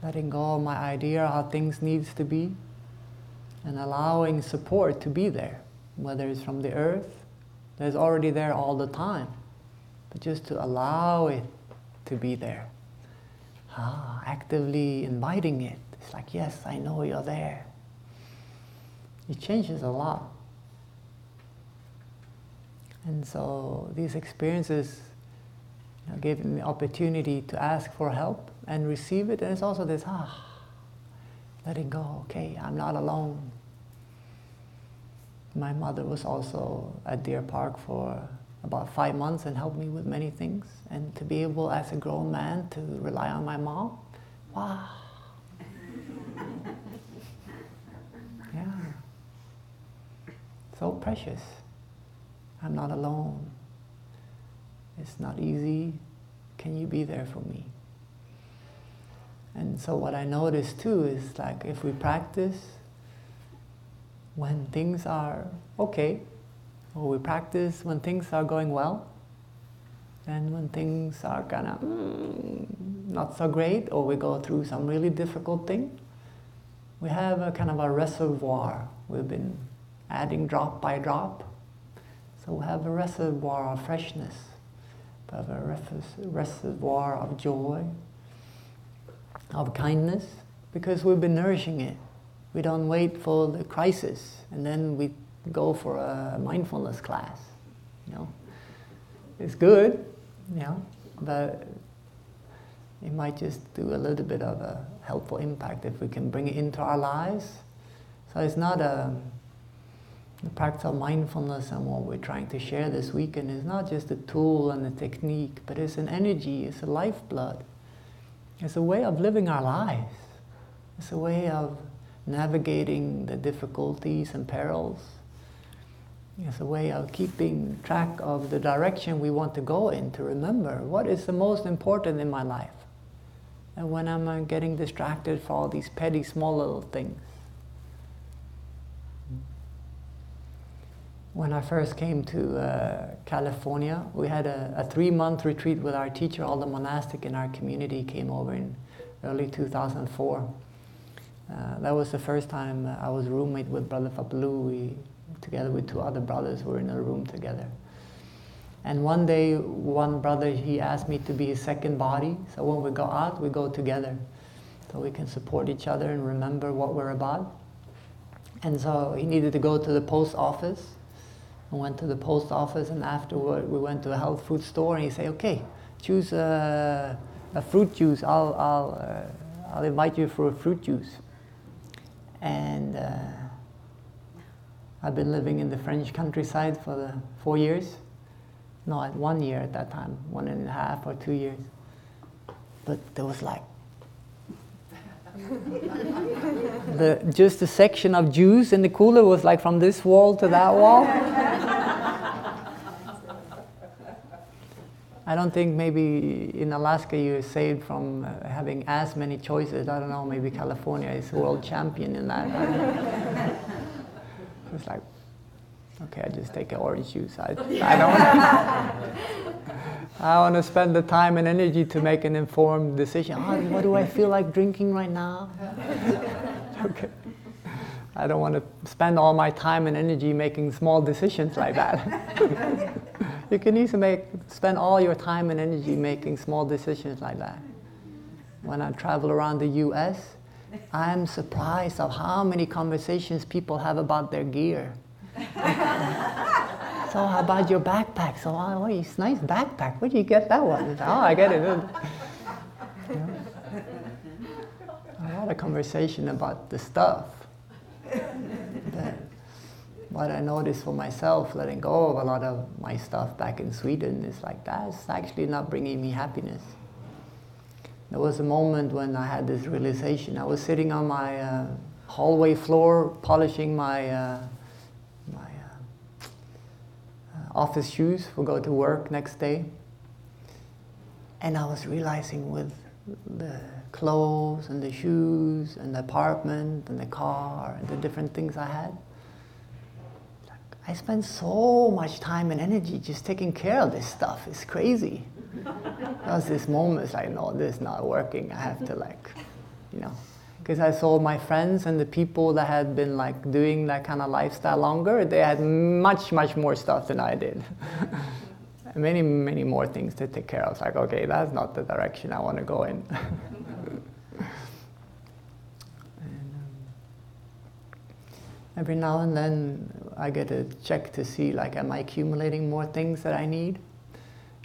of my idea how things needs to be, and allowing support to be there, whether it's from the earth, that's already there all the time, but just to allow it to be there. Actively inviting it. It's like, yes, I know you're there. It changes a lot. And so these experiences gave me the opportunity to ask for help and receive it. And it's also this, letting go. Okay, I'm not alone. My mother was also at Deer Park for about 5 months and helped me with many things. And to be able, as a grown man, to rely on my mom, wow. Yeah. So precious. I'm not alone. It's not easy. Can you be there for me? And so what I noticed too is, like, if we practice when things are okay, or we practice when things are going well, and when things are kind of not so great, or we go through some really difficult thing, we have a kind of a reservoir. We've been adding drop by drop. So we have a reservoir of freshness, we have a reservoir of joy, of kindness, because we've been nourishing it. We don't wait for the crisis and then we go for a mindfulness class. It's good, but it might just do a little bit of a helpful impact if we can bring it into our lives. So it's not the practice of mindfulness and what we're trying to share this weekend is not just a tool and a technique, but it's an energy, it's a lifeblood. It's a way of living our lives. It's a way of navigating the difficulties and perils. It's a way of keeping track of the direction we want to go in, to remember what is the most important in my life. And when I'm getting distracted for all these petty, small little things. When I first came to California, we had a 3-month retreat with our teacher. All the monastic in our community came over in early 2004. That was the first time I was roommate with Brother Phap Ho. We, together with 2 other brothers, were in a room together. And one day, one brother, he asked me to be his second body. So when we go out, we go together. So we can support each other and remember what we're about. And so he needed to go to the post office. I went to the post office, and afterward we went to a health food store, and he said, okay, choose a fruit juice. I'll invite you for a fruit juice. And I've been living in the French countryside for the 4 years. No, 1 year at that time, 1.5 or 2 years. But there was like just a section of juice in the cooler was like from this wall to that wall. I don't think maybe in Alaska you're saved from having as many choices. I don't know, maybe California is world champion in that. It's like, okay, I just take an orange juice. I don't I want to spend the time and energy to make an informed decision. Oh, what do I feel like drinking right now? Okay. I don't want to spend all my time and energy making small decisions like that. You can easily spend all your time and energy making small decisions like that. When I travel around the US, I'm surprised of how many conversations people have about their gear. So how about your backpack? So, oh, it's a nice backpack. Where do you get that one? Oh, I get it. You know? A lot of conversation about the stuff. But what I noticed for myself, letting go of a lot of my stuff back in Sweden, is like, that's actually not bringing me happiness. There was a moment when I had this realization. I was sitting on my hallway floor, polishing my office shoes for go to work next day. And I was realizing with the clothes and the shoes and the apartment and the car and the different things I had, I spent so much time and energy just taking care of this stuff. It's crazy. There was this moment, it's like, no, this is not working. I have to because I saw my friends and the people that had been like doing that kind of lifestyle longer, they had much, much more stuff than I did. Many, many more things to take care of. It's like, okay, that's not the direction I want to go in. Every now and then I get a check to see, like, am I accumulating more things that I need?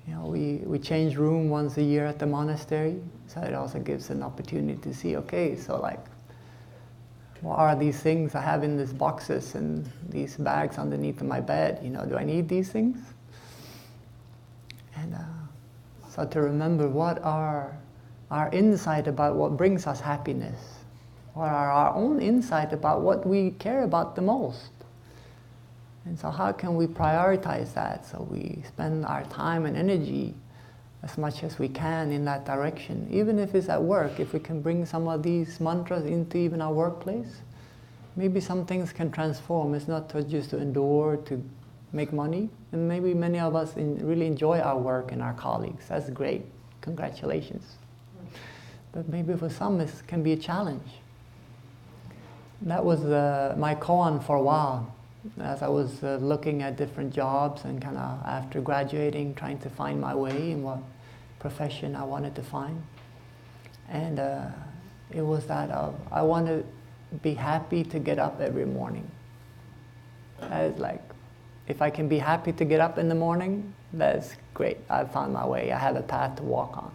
You know, we change room once a year at the monastery, so it also gives an opportunity to see, okay, so like, what are these things I have in these boxes and these bags underneath my bed? You know, do I need these things? And so to remember what are our insight about what brings us happiness. What are our own insight about what we care about the most? And so how can we prioritize that so we spend our time and energy as much as we can in that direction? Even if it's at work, if we can bring some of these mantras into even our workplace, maybe some things can transform. It's not just to endure, to make money. And maybe many of us really enjoy our work and our colleagues. That's great. Congratulations. But maybe for some it can be a challenge. That was my koan for a while, as I was looking at different jobs and kind of after graduating, trying to find my way in what profession I wanted to find. And it was that I want to be happy to get up every morning. That is like, if I can be happy to get up in the morning, that's great. I've found my way. I have a path to walk on.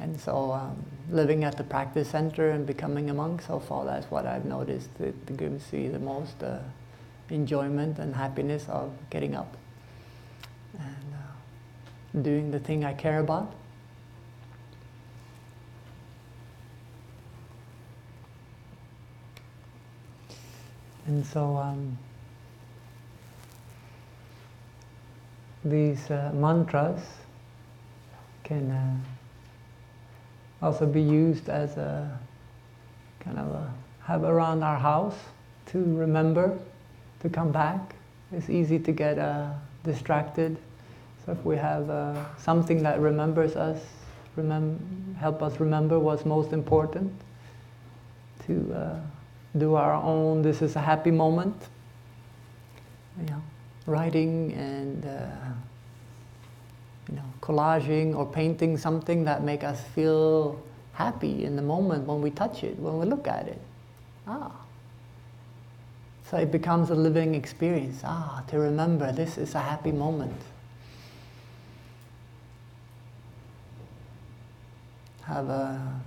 And so living at the practice center and becoming a monk so far, that's what I've noticed. It gives me the most enjoyment and happiness of getting up and doing the thing I care about. And so these mantras can also be used as a kind of have around our house to remember, to come back. It's easy to get distracted. So if we have something that remembers us, help us remember what's most important, to do our own, this is a happy moment, you know, writing and collaging or painting something that make us feel happy in the moment when we touch it, when we look at it. So it becomes a living experience. To remember this is a happy moment. Have a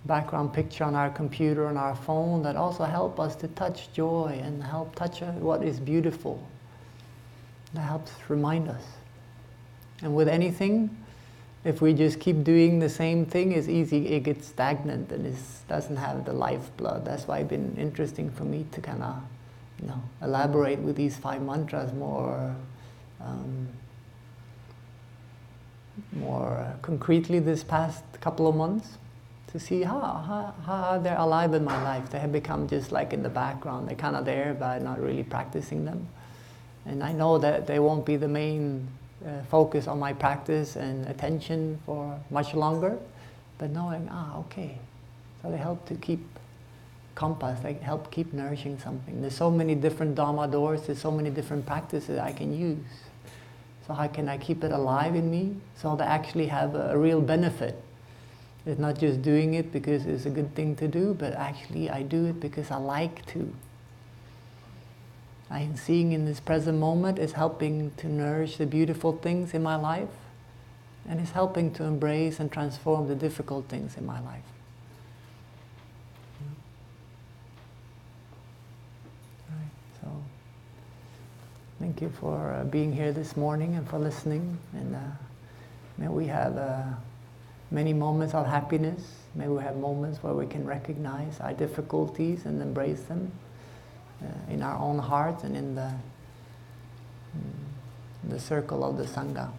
background picture on our computer, on our phone that also help us to touch joy and help touch what is beautiful. That helps remind us. And with anything, if we just keep doing the same thing, it's easy, it gets stagnant and it doesn't have the lifeblood. That's why it's been interesting for me to kind of, elaborate with these 5 mantras more concretely this past couple of months to see how they're alive in my life. They have become just like in the background. They're kind of there, but I'm not really practicing them. And I know that they won't be the main focus on my practice and attention for much longer, but knowing, okay. So they help to keep compass, they help keep nourishing something. There's so many different Dharma doors, there's so many different practices I can use. So how can I keep it alive in me so they actually have a real benefit? It's not just doing it because it's a good thing to do, but actually I do it because I like to. I am seeing in this present moment is helping to nourish the beautiful things in my life, and is helping to embrace and transform the difficult things in my life. Right, so thank you for being here this morning and for listening. And may we have many moments of happiness. May we have moments where we can recognize our difficulties and embrace them in our own hearts and in the circle of the Sangha.